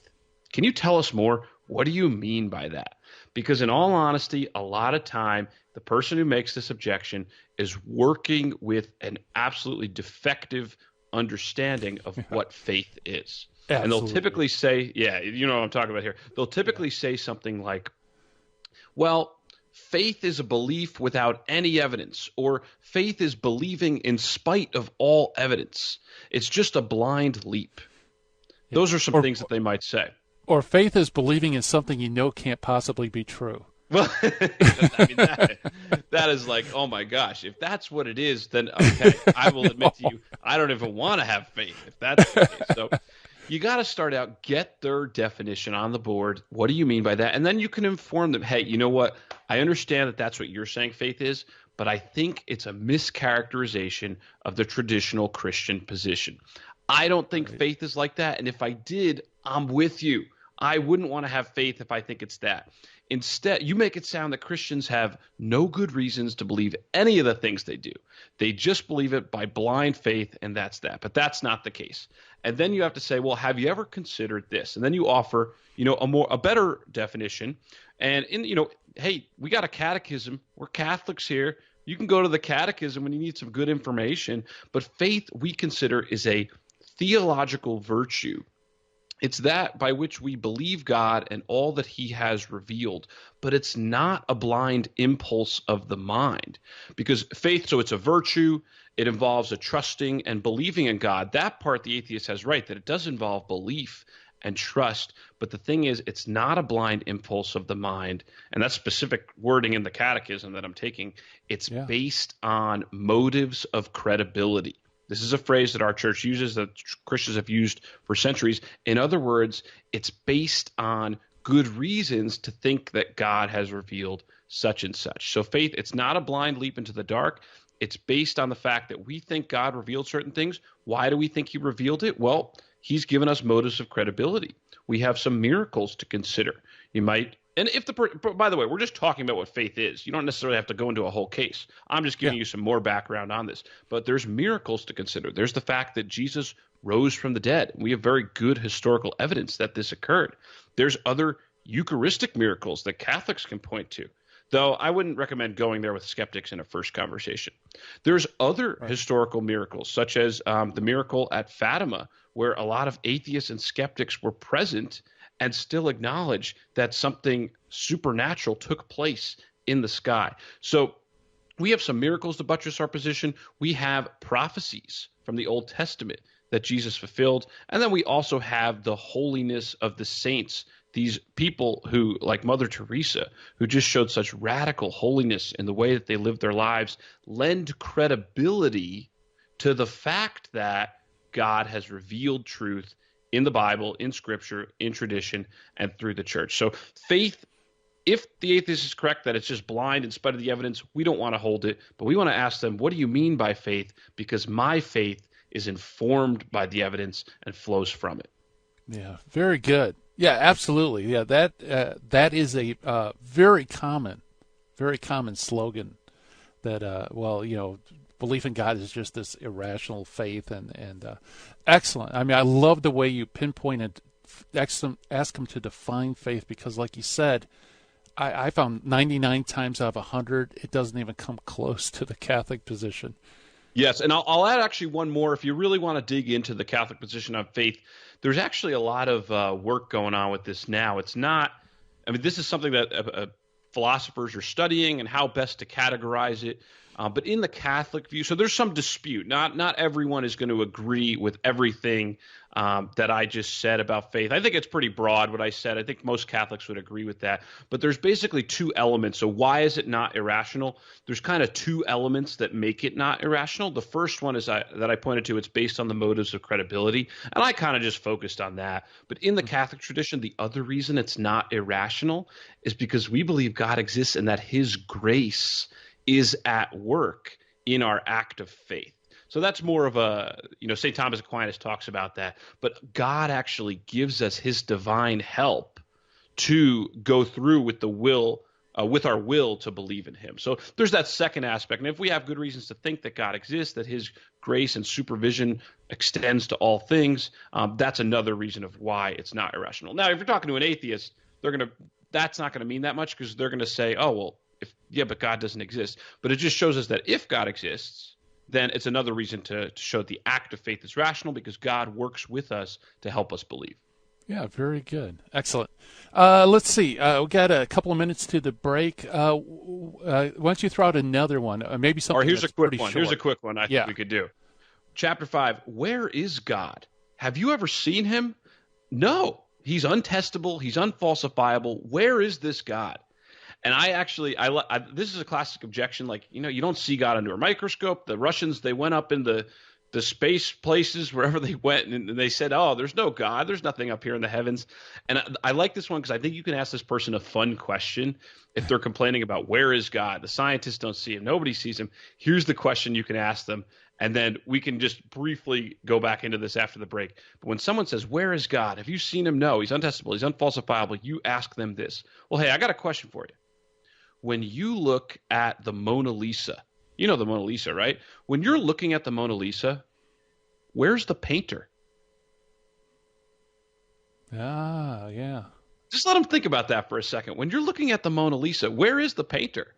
Can you tell us more? What do you mean by that? Because in all honesty, a lot of time, the person who makes this objection is working with an absolutely defective understanding of what faith is. Absolutely. And they'll typically say, yeah, you know what I'm talking about here. They'll typically say something like, well, faith is a belief without any evidence, or faith is believing in spite of all evidence. It's just a blind leap. Those are some things that they might say. Or faith is believing in something you know can't possibly be true. Well, I mean, that is like, oh my gosh, if that's what it is, then okay, I will admit to you, I don't even want to have faith if that's the case. So you got to start out, get their definition on the board. What do you mean by that? And then you can inform them, hey, you know what? I understand that that's what you're saying faith is, but I think it's a mischaracterization of the traditional Christian position. I don't think faith is like that. And if I did, I'm with you. I wouldn't want to have faith if I think it's that. Instead, you make it sound that Christians have no good reasons to believe any of the things they do. They just believe it by blind faith, and that's that. But that's not the case. And then you have to say, well, have you ever considered this? And then you offer, a better definition. And hey, we got a catechism. We're Catholics here. You can go to the catechism when you need some good information. But faith, we consider, is a theological virtue. It's that by which we believe God and all that he has revealed, but it's not a blind impulse of the mind. Because faith, so it's a virtue, it involves a trusting and believing in God. That part the atheist has right, that it does involve belief and trust, but the thing is, it's not a blind impulse of the mind, and that's specific wording in the catechism that I'm taking. It's based on motives of credibility. This is a phrase that our church uses, that Christians have used for centuries. In other words, it's based on good reasons to think that God has revealed such and such. So faith, it's not a blind leap into the dark. It's based on the fact that we think God revealed certain things. Why do we think he revealed it? Well, he's given us motives of credibility. We have some miracles to consider. You might And if by the way, we're just talking about what faith is. You don't necessarily have to go into a whole case. I'm just giving you some more background on this. But there's miracles to consider. There's the fact that Jesus rose from the dead. We have very good historical evidence that this occurred. There's other Eucharistic miracles that Catholics can point to, though I wouldn't recommend going there with skeptics in a first conversation. There's other historical miracles, such as the miracle at Fatima, where a lot of atheists and skeptics were present and still acknowledge that something supernatural took place in the sky. So we have some miracles to buttress our position. We have prophecies from the Old Testament that Jesus fulfilled. And then we also have the holiness of the saints, these people who, like Mother Teresa, who just showed such radical holiness in the way that they lived their lives, lend credibility to the fact that God has revealed truth in the Bible, in Scripture, in tradition, and through the church. So faith, if the atheist is correct that it's just blind in spite of the evidence, we don't want to hold it, but we want to ask them, what do you mean by faith? Because my faith is informed by the evidence and flows from it. Yeah, very good. Yeah, absolutely. Yeah, that is a very common slogan that, belief in God is just this irrational faith, and excellent. I mean, I love the way you pinpointed, ask them to define faith, because like you said, I found 99 times out of 100, it doesn't even come close to the Catholic position. Yes, and I'll add actually one more. If you really want to dig into the Catholic position on faith, there's actually a lot of work going on with this now. It's not, this is something that philosophers are studying and how best to categorize it. But in the Catholic view, so there's some dispute. Not everyone is going to agree with everything that I just said about faith. I think it's pretty broad what I said. I think most Catholics would agree with that. But there's basically two elements. So why is it not irrational? There's kind of two elements that make it not irrational. The first one is that I pointed to, it's based on the motives of credibility. And I kind of just focused on that. But in the Catholic tradition, the other reason it's not irrational is because we believe God exists and that his grace is at work in our act of faith. So that's more of a, St. Thomas Aquinas talks about that. But God actually gives us his divine help to go through with the will, with our will to believe in him. So there's that second aspect. And if we have good reasons to think that God exists, that his grace and supervision extends to all things, that's another reason of why it's not irrational. Now, if you're talking to an atheist, that's not going to mean that much, because they're going to say, oh, well, but God doesn't exist. But it just shows us that if God exists, then it's another reason to show the act of faith is rational, because God works with us to help us believe. Yeah, very good. Excellent. Let's see. We got a couple of minutes to the break. Why don't you throw out another one? Maybe something. Or here's that's a quick pretty one. short. Here's a quick one I think we could do. Chapter 5, where is God? Have you ever seen him? No. He's untestable. He's unfalsifiable. Where is this God? And this is a classic objection. Like, you don't see God under a microscope. The Russians, they went up in the space places, wherever they went, and they said, oh, there's no God. There's nothing up here in the heavens. And I like this one because I think you can ask this person a fun question if they're complaining about where is God. The scientists don't see him. Nobody sees him. Here's the question you can ask them. And then we can just briefly go back into this after the break. But when someone says, where is God? Have you seen him? No, he's untestable. He's unfalsifiable. You ask them this. Well, hey, I got a question for you. When you look at the Mona Lisa, you know the Mona Lisa, right? When you're looking at the Mona Lisa, where's the painter? Ah, yeah. Just let them think about that for a second. When you're looking at the Mona Lisa, where is the painter?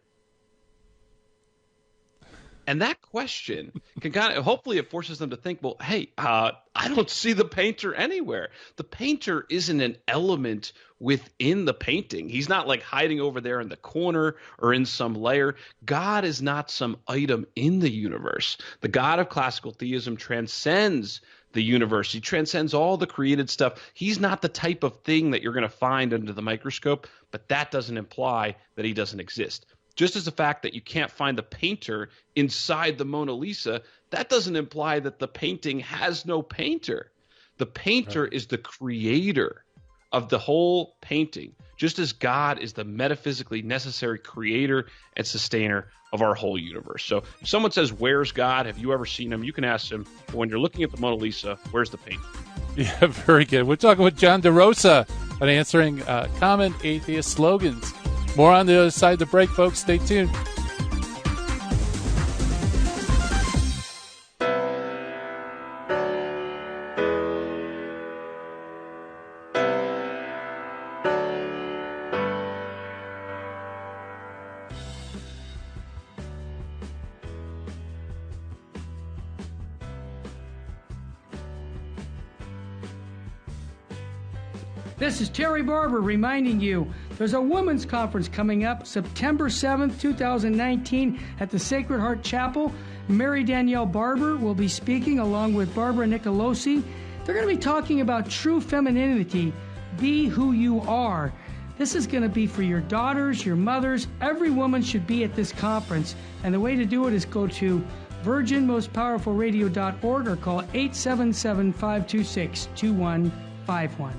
And that question can hopefully it forces them to think, well, hey, I don't see the painter anywhere. The painter isn't an element within the painting. He's not like hiding over there in the corner or in some layer. God is not some item in the universe. The God of classical theism transcends the universe. He transcends all the created stuff. He's not the type of thing that you're going to find under the microscope, but that doesn't imply that he doesn't exist. Just as the fact that you can't find the painter inside the Mona Lisa, that doesn't imply that the painting has no painter. The painter is the creator of the whole painting, just as God is the metaphysically necessary creator and sustainer of our whole universe. So if someone says, where's God? Have you ever seen him? You can ask him, when you're looking at the Mona Lisa, where's the painting? Yeah, very good. We're talking with John DeRosa on answering common atheist slogans. More on the other side of the break, folks. Stay tuned. This is Terry Barber reminding you there's a women's conference coming up September 7th, 2019 at the Sacred Heart Chapel. Mary Danielle Barber will be speaking along with Barbara Nicolosi. They're going to be talking about true femininity, be who you are. This is going to be for your daughters, your mothers. Every woman should be at this conference. And the way to do it is go to virginmostpowerfulradio.org or call 877-526-2151.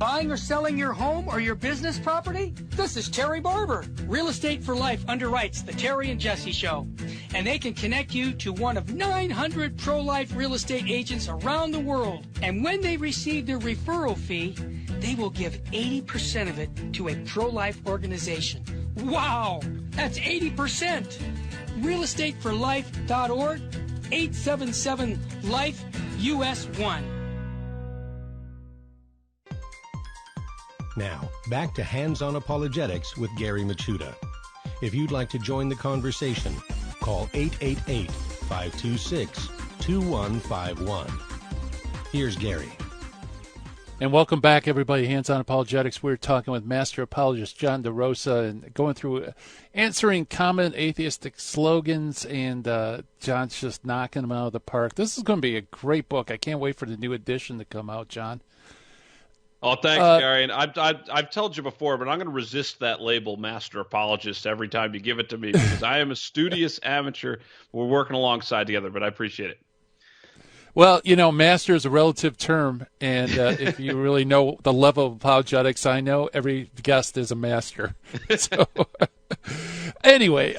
buying or selling your home or your business property? This is Terry Barber. Real Estate for Life underwrites the Terry and Jesse Show, and they can connect you to one of 900 pro-life real estate agents around the world. And when they receive their referral fee, they will give 80% of it to a pro-life organization. Wow, that's 80%. realestateforlife.org, 877-LIFE-US1. Now, back to Hands-On Apologetics with Gary Machuda. If you'd like to join the conversation, call 888-526-2151. Here's Gary. And welcome back, everybody. Hands-On Apologetics. We're talking with Master Apologist John DeRosa and going through answering common atheistic slogans, and John's just knocking them out of the park. This is going to be a great book. I can't wait for the new edition to come out, John. Oh, thanks, Gary. And I've told you before, but I'm going to resist that label, Master Apologist, every time you give it to me, because I am a studious amateur. We're working alongside together, but I appreciate it. Well, you know, master is a relative term, and if you really know the level of apologetics I know, every guest is a master. So, anyway,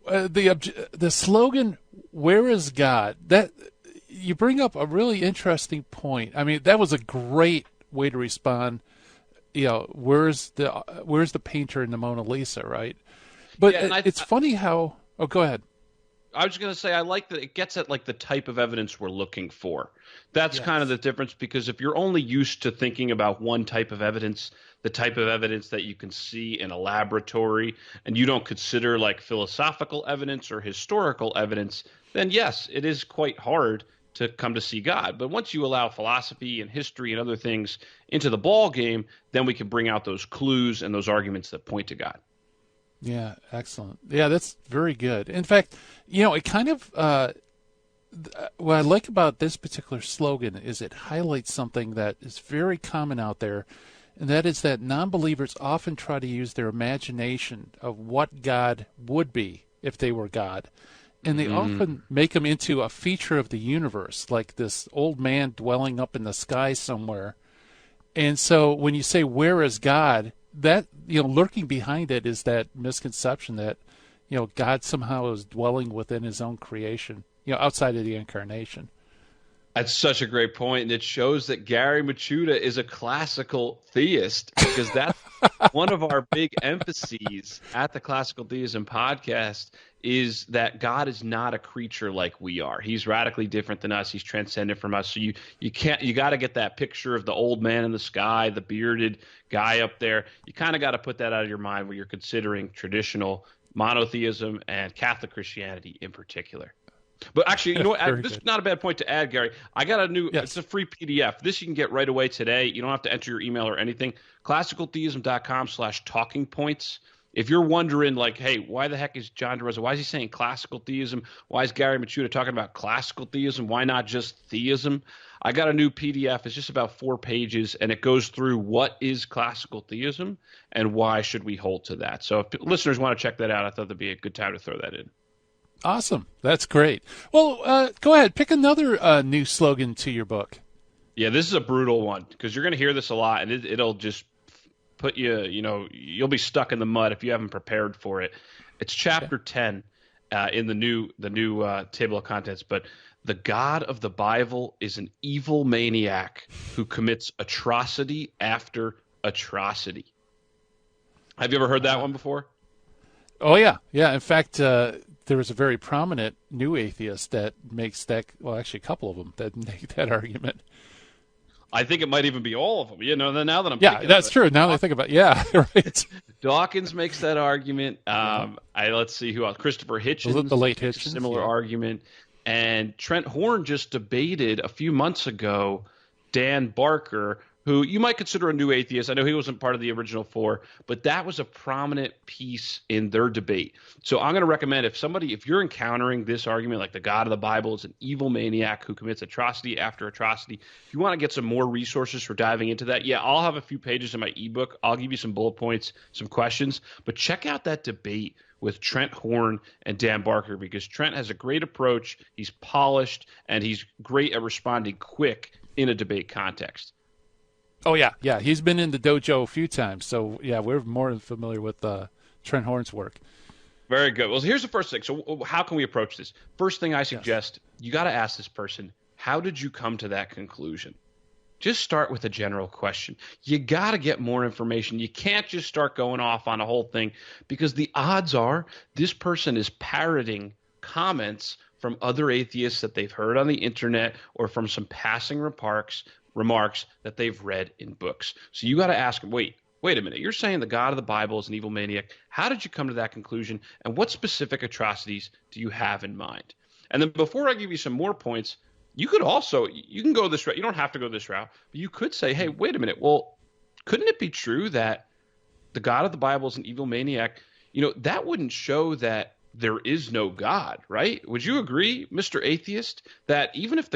the slogan, "Where is God?" That you bring up a really interesting point. I mean, that was a great way to respond. You know, where's the painter in the Mona Lisa, right? But yeah, it's funny how. Oh, go ahead. I was going to say, I like that it gets at like the type of evidence we're looking for. That's kind of the difference, because if you're only used to thinking about one type of evidence, the type of evidence that you can see in a laboratory, and you don't consider like philosophical evidence or historical evidence, then yes, it is quite hard to come to see God. But once you allow philosophy and history and other things into the ball game, then we can bring out those clues and those arguments that point to God. Yeah, excellent. Yeah, that's very good. In fact, you know, it kind of what I like about this particular slogan is it highlights something that is very common out there, and that is that non-believers often try to use their imagination of what God would be if they were God, and they often make him into a feature of the universe, like this old man dwelling up in the sky somewhere. And so when you say, "Where is God?" that, you know, lurking behind it is that misconception that, you know, God somehow is dwelling within his own creation, you know, outside of the incarnation. That's such a great point, and it shows that Gary Machuda is a classical theist, because that's one of our big emphases at the Classical Theism podcast, is that God is not a creature like we are. He's radically different than us. He's transcendent from us. So you got to get that picture of the old man in the sky, the bearded guy up there. You kind of got to put that out of your mind when you're considering traditional monotheism and Catholic Christianity in particular. But actually, you know what? This is not a bad point to add, Gary. I got a new, it's a free PDF. This you can get right away today. You don't have to enter your email or anything. classicaltheism.com/talking points. If you're wondering, like, hey, why the heck is John DeRosa, why is he saying classical theism? Why is Gary Machuda talking about classical theism? Why not just theism? I got a new PDF. It's just about 4 pages, and it goes through what is classical theism and why should we hold to that. So if listeners want to check that out, I thought that'd be a good time to throw that in. Awesome. That's great. Well, go ahead. Pick another new slogan to your book. Yeah, this is a brutal one, because you're going to hear this a lot, and it'll just put you, you know, you'll be stuck in the mud if you haven't prepared for it. It's chapter 10 in the new table of contents, but the God of the Bible is an evil maniac who commits atrocity after atrocity. Have you ever heard that one before? Oh, yeah. Yeah. In fact, there was a very prominent new atheist that makes that, well, actually a couple of them that make that argument. I think it might even be all of them. You know, now that I'm thinking that's true. Now that I think about it, right. Dawkins makes that argument. Let's see who else. Christopher Hitchens, the late makes Hitchens, a similar argument. And Trent Horn just debated a few months ago Dan Barker, who you might consider a new atheist. I know he wasn't part of the original 4, but that was a prominent piece in their debate. So I'm going to recommend, if you're encountering this argument, like the God of the Bible is an evil maniac who commits atrocity after atrocity, if you want to get some more resources for diving into that, I'll have a few pages in my ebook. I'll give you some bullet points, some questions, but check out that debate with Trent Horn and Dan Barker, because Trent has a great approach. He's polished, and he's great at responding quick in a debate context. Oh, yeah. He's been in the dojo a few times. So, yeah, we're more than familiar with Trent Horn's work. Very good. Well, here's the first thing. So how can we approach this? First thing I suggest, you got to ask this person, how did you come to that conclusion? Just start with a general question. You got to get more information. You can't just start going off on a whole thing, because the odds are this person is parroting comments from other atheists that they've heard on the internet or from some passing remarks that they've read in books. So you got to ask them, wait a minute. You're saying the God of the Bible is an evil maniac. How did you come to that conclusion? And what specific atrocities do you have in mind? And then before I give you some more points, you can go this route. You don't have to go this route, but you could say, hey, wait a minute. Well, couldn't it be true that the God of the Bible is an evil maniac? That wouldn't show that there is no God, right? Would you agree, Mr. Atheist, that even if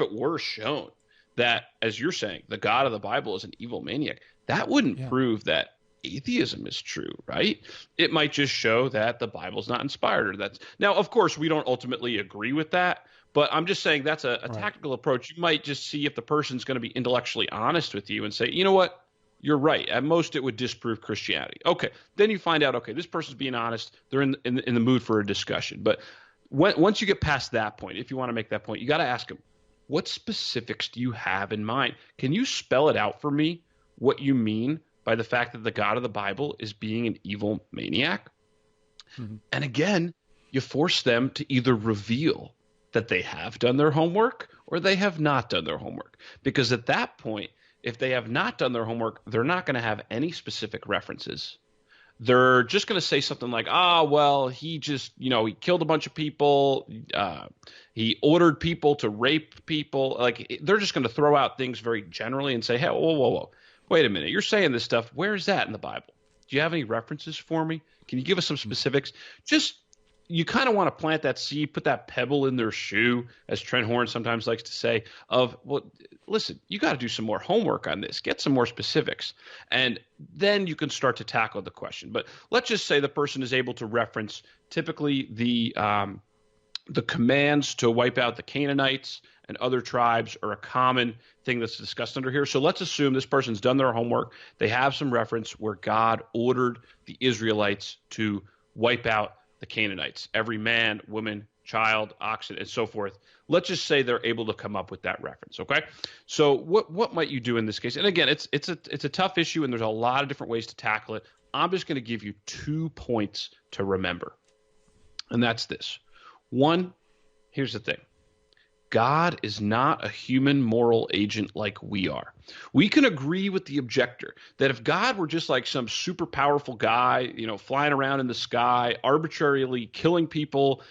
it were shown that, as you're saying, the God of the Bible is an evil maniac, that wouldn't prove that atheism is true, right? It might just show that the Bible's not inspired. Now, of course, we don't ultimately agree with that, but I'm just saying that's a tactical approach. You might just see if the person's going to be intellectually honest with you and say, you know what? You're right. At most, it would disprove Christianity. Okay. Then you find out, okay, this person's being honest. They're in the mood for a discussion. But once you get past that point, if you want to make that point, you got to ask them, what specifics do you have in mind? Can you spell it out for me, what you mean by the fact that the God of the Bible is being an evil maniac? Mm-hmm. And again, you force them to either reveal that they have done their homework or they have not done their homework. Because at that point, if they have not done their homework, they're not going to have any specific references. They're just going to say something like, well, he just, he killed a bunch of people. He ordered people to rape people. Like, they're just going to throw out things very generally and say, hey, whoa. Wait a minute. You're saying this stuff. Where is that in the Bible? Do you have any references for me? Can you give us some specifics? You kind of want to plant that seed, put that pebble in their shoe, as Trent Horn sometimes likes to say, of, well, listen, you got to do some more homework on this. Get some more specifics. And then you can start to tackle the question. But let's just say the person is able to reference typically the commands to wipe out the Canaanites and other tribes are a common thing that's discussed under here. So let's assume this person's done their homework. They have some reference where God ordered the Israelites to wipe out the Canaanites, every man, woman, child, oxen, and so forth. Let's just say they're able to come up with that reference, okay? So what might you do in this case? And again, it's a tough issue, and there's a lot of different ways to tackle it. I'm just going to give you 2 points to remember, and that's this. One, here's the thing. God is not a human moral agent like we are. We can agree with the objector that if God were just like some super powerful guy, flying around in the sky, arbitrarily killing people,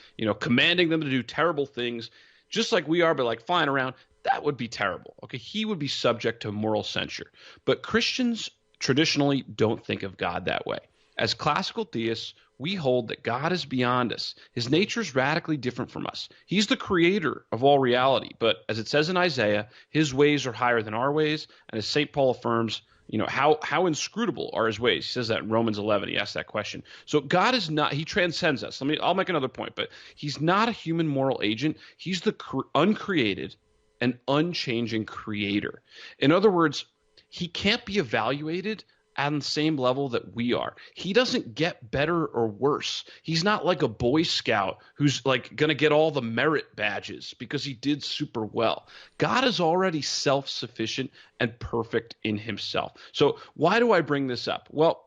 commanding them to do terrible things, just like we are, but like flying around, that would be terrible. Okay, he would be subject to moral censure. But Christians traditionally don't think of God that way. As classical theists, we hold that God is beyond us. His nature is radically different from us. He's the creator of all reality. But as it says in Isaiah, his ways are higher than our ways. And as St. Paul affirms, how inscrutable are his ways? He says that in Romans 11. He asks that question. So God is not, he transcends us. I'll make another point, but he's not a human moral agent. He's the uncreated and unchanging creator. In other words, he can't be evaluated on the same level that we are. He doesn't get better or worse. He's not like a Boy Scout who's like going to get all the merit badges because he did super well. God is already self-sufficient and perfect in himself. So why do I bring this up? Well,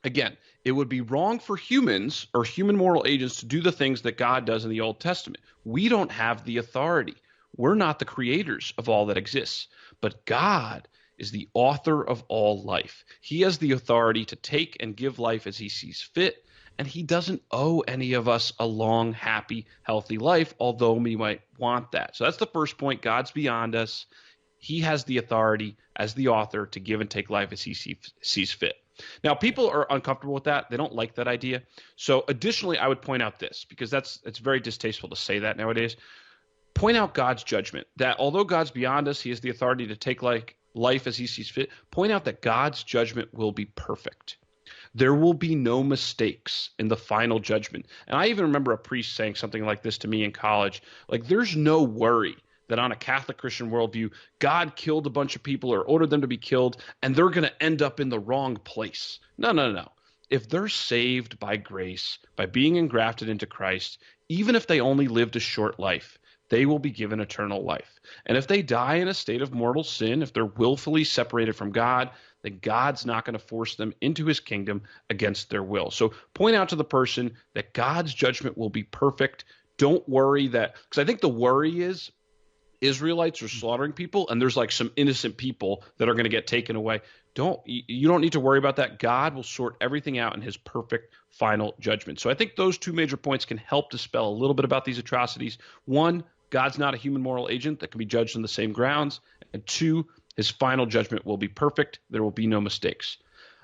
again, it would be wrong for humans or human moral agents to do the things that God does in the Old Testament. We don't have the authority. We're not the creators of all that exists, but God is the author of all life. He has the authority to take and give life as he sees fit, and he doesn't owe any of us a long, happy, healthy life, although we might want that. So that's the first point. God's beyond us. He has the authority as the author to give and take life as he sees fit. Now, people are uncomfortable with that. They don't like that idea. So additionally, I would point out this, because it's very distasteful to say that nowadays. Point out God's judgment, that although God's beyond us, he has the authority to take life as he sees fit. Point out that God's judgment will be perfect. There will be no mistakes in the final judgment. And I even remember a priest saying something like this to me in college, like, there's no worry that on a Catholic Christian worldview, God killed a bunch of people or ordered them to be killed, and they're going to end up in the wrong place. No, no, no. If they're saved by grace, by being engrafted into Christ, even if they only lived a short life, they will be given eternal life. And if they die in a state of mortal sin, if they're willfully separated from God, then God's not going to force them into his kingdom against their will. So point out to the person that God's judgment will be perfect. Don't worry that, because I think the worry is Israelites are slaughtering people, and there's like some innocent people that are going to get taken away. You don't need to worry about that. God will sort everything out in his perfect final judgment. So I think those two major points can help dispel a little bit about these atrocities. One, God's not a human moral agent that can be judged on the same grounds. And two, his final judgment will be perfect. There will be no mistakes.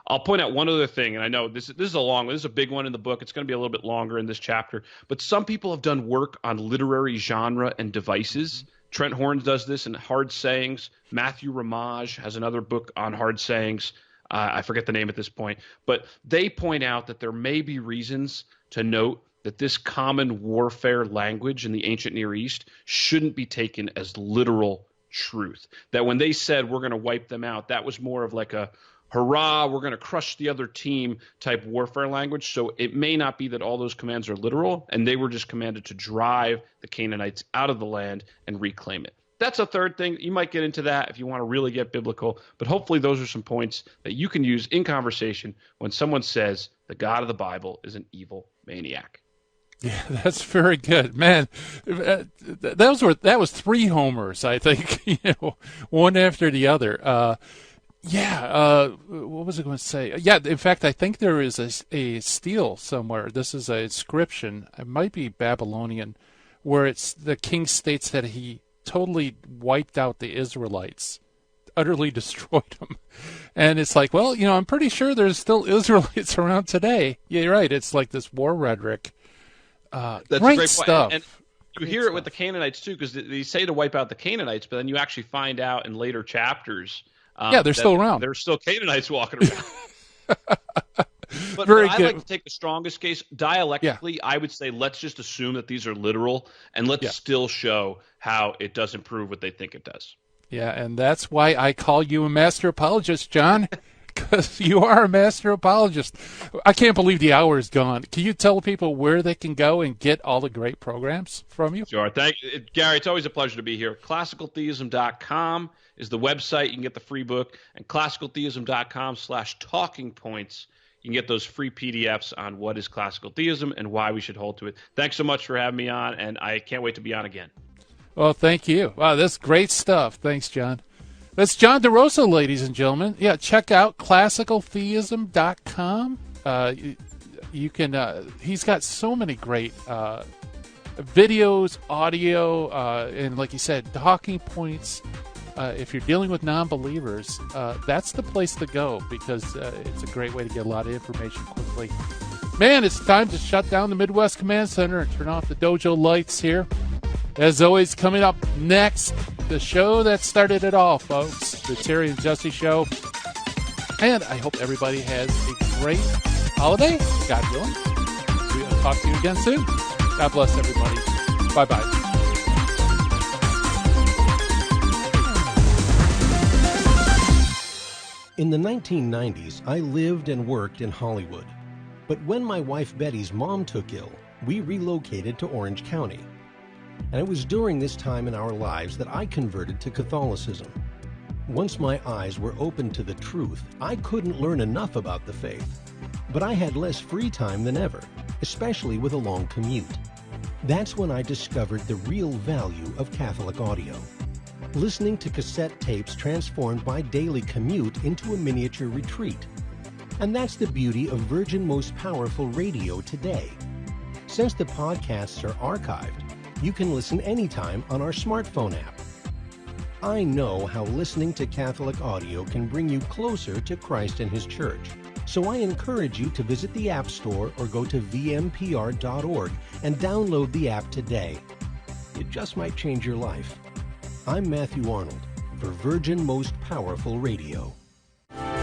I'll point out one other thing, and I know this is a long one. This is a big one in the book. It's going to be a little bit longer in this chapter. But some people have done work on literary genre and devices. Trent Horn does this in Hard Sayings. Matthew Ramage has another book on hard sayings. I forget the name at this point. But they point out that there may be reasons to note that this common warfare language in the ancient Near East shouldn't be taken as literal truth. That when they said we're going to wipe them out, that was more of like a hurrah, we're going to crush the other team type warfare language. So it may not be that all those commands are literal, and they were just commanded to drive the Canaanites out of the land and reclaim it. That's a third thing. You might get into that if you want to really get biblical, but hopefully those are some points that you can use in conversation when someone says the God of the Bible is an evil maniac. Yeah, that's very good, man. That was 3 homers, I think. One after the other. What was I going to say? Yeah, in fact, I think there is a stele somewhere. This is a inscription. It might be Babylonian, where the king states that he totally wiped out the Israelites, utterly destroyed them. And it's like, well, I'm pretty sure there's still Israelites around today. Yeah, you're right. It's like this war rhetoric. That's great a great stuff. And you hear it with the Canaanites too, because they say to wipe out the Canaanites, but then you actually find out in later chapters. They're still around. There's still Canaanites walking around. But Very I good. like to take the strongest case. Dialectically, I would say let's just assume that these are literal, and let's still show how it doesn't prove what they think it does. Yeah, and that's why I call you a master apologist, John, because you are a master apologist. I can't believe the hour is gone. Can you tell people where they can go and get all the great programs from you? Sure. Thank you, Gary. It's always a pleasure to be here. ClassicalTheism.com is the website. You can get the free book, and ClassicalTheism.com/talking points. You can get those free PDFs on what is classical theism and why we should hold to it. Thanks so much for having me on, and I can't wait to be on again. Well, thank you. Wow, that's great stuff. Thanks, John. That's John DeRosa, ladies and gentlemen. Yeah, check out ClassicalTheism.com. You can. He's got so many great videos, audio, and like you said, talking points. If you're dealing with non-believers, that's the place to go because it's a great way to get a lot of information quickly. Man, it's time to shut down the Midwest Command Center and turn off the dojo lights here. As always, coming up next, the show that started it all, folks, the Terry and Jesse Show. And I hope everybody has a great holiday, God willing. We'll talk to you again soon. God bless everybody. Bye-bye. In the 1990s, I lived and worked in Hollywood. But when my wife Betty's mom took ill, we relocated to Orange County. And it was during this time in our lives that I converted to Catholicism. Once my eyes were opened to the truth, I couldn't learn enough about the faith. But I had less free time than ever, especially with a long commute. That's when I discovered the real value of Catholic audio. Listening to cassette tapes transformed my daily commute into a miniature retreat. And that's the beauty of Virgin Most Powerful Radio today. Since the podcasts are archived, you can listen anytime on our smartphone app. I know how listening to Catholic audio can bring you closer to Christ and His Church, so I encourage you to visit the App Store or go to vmpr.org and download the app today. It just might change your life. I'm Matthew Arnold for Virgin Most Powerful Radio.